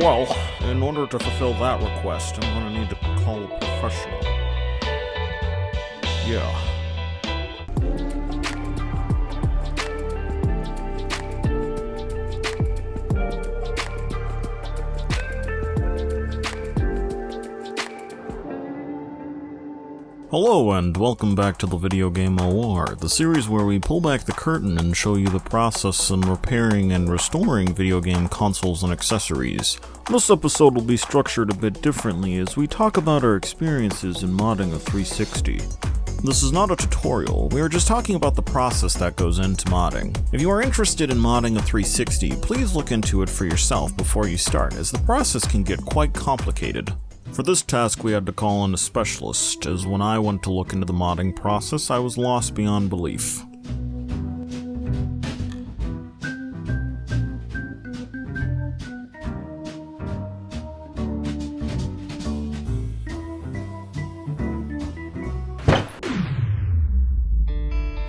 Well, in order to fulfill that request, I'm gonna need to call a professional. Yeah. Hello and welcome back to the Video Game OR, the series where we pull back the curtain and show you the process in repairing and restoring video game consoles and accessories. This episode will be structured a bit differently as we talk about our experiences in modding a 360. This is not a tutorial, we are just talking about the process that goes into modding. If you are interested in modding a 360, please look into it for yourself before you start, as the process can get quite complicated. For this task we had to call in a specialist, as when I went to look into the modding process, I was lost beyond belief.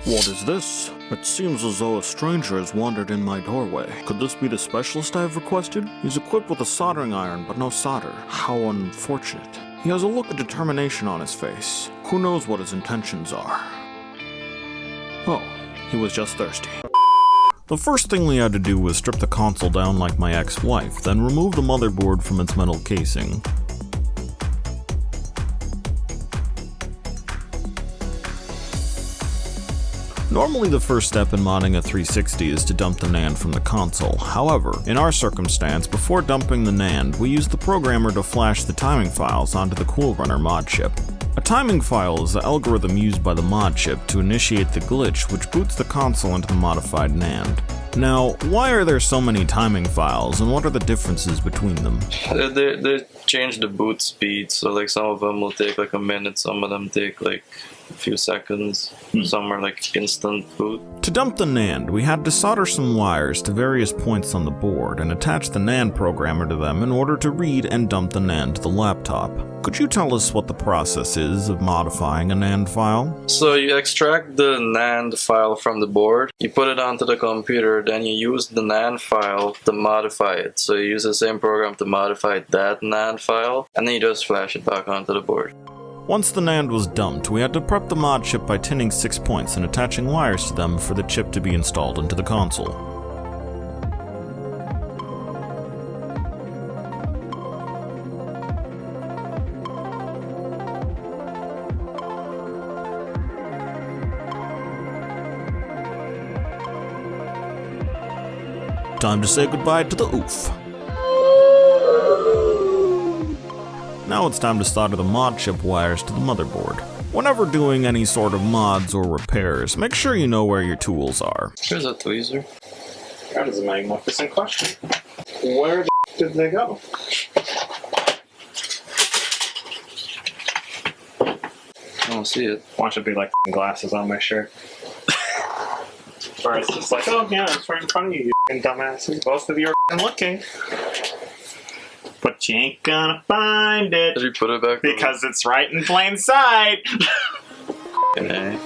What is this? It seems as though a stranger has wandered in my doorway. Could this be the specialist I have requested? He's equipped with a soldering iron, but no solder. How unfortunate. He has a look of determination on his face. Who knows what his intentions are? Oh, he was just thirsty. The first thing we had to do was strip the console down like my ex-wife, then remove the motherboard from its metal casing. Normally the first step in modding a 360 is to dump the NAND from the console. However, in our circumstance, before dumping the NAND, we use the programmer to flash the timing files onto the Cool Runner mod chip. A timing file is the algorithm used by the mod chip to initiate the glitch which boots the console into the modified NAND. Now, why are there so many timing files, and what are the differences between them? They change the boot speed, so like some of them will take like a minute, some of them take like a few seconds, some are like instant boot. To dump the NAND, we had to solder some wires to various points on the board and attach the NAND programmer to them in order to read and dump the NAND to the laptop. Could you tell us what the process is of modifying a NAND file? So you extract the NAND file from the board, you put it onto the computer, then you use the NAND file to modify it. So you use the same program to modify that NAND file, and then you just flash it back onto the board. Once the NAND was dumped, we had to prep the mod chip by tinning 6 points and attaching wires to them for the chip to be installed into the console. Time to say goodbye to the oof. Now it's time to solder the mod chip wires to the motherboard. Whenever doing any sort of mods or repairs, make sure you know where your tools are. Here's a tweezer. That is a magnificent question. Where the did they go? I don't see it. Watch it be like glasses on my shirt. Or it's just like, oh yeah, it's right in front of you, you dumbasses. Both of you are looking. But you ain't gonna find it. Did you put it back? Because it's right in plain sight. Okay.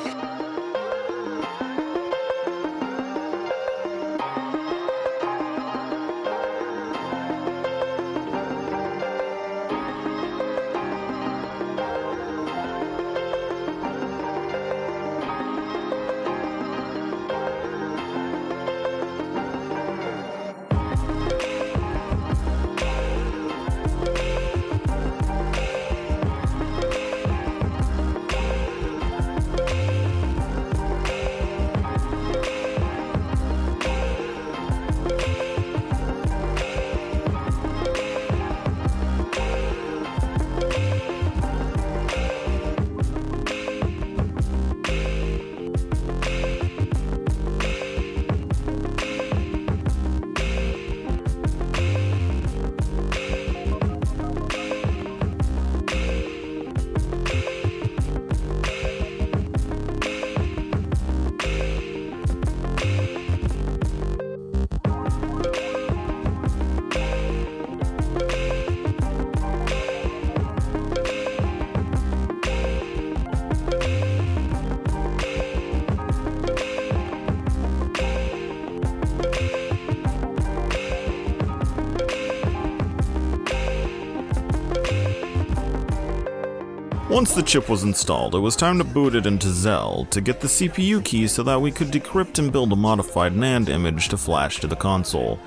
Once the chip was installed, it was time to boot it into Zell to get the CPU key so that we could decrypt and build a modified NAND image to flash to the console.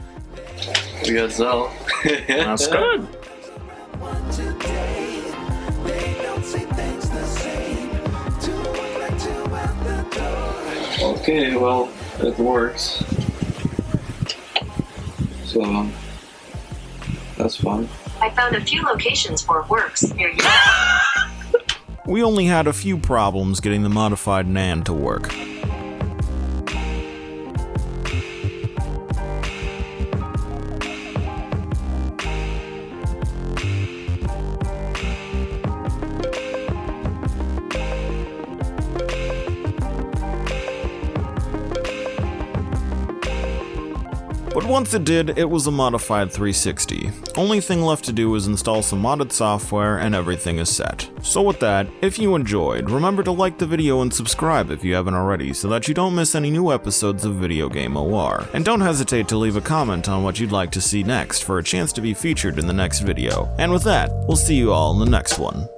We got Zell. That's good. Okay, well, it works. So, that's fun. I found a few locations for works near you. We only had a few problems getting the modified NAND to work. But once it did, it was a modified 360. Only thing left to do is install some modded software and everything is set. So with that, if you enjoyed, remember to like the video and subscribe if you haven't already so that you don't miss any new episodes of VideoGame OR. And don't hesitate to leave a comment on what you'd like to see next for a chance to be featured in the next video. And with that, we'll see you all in the next one.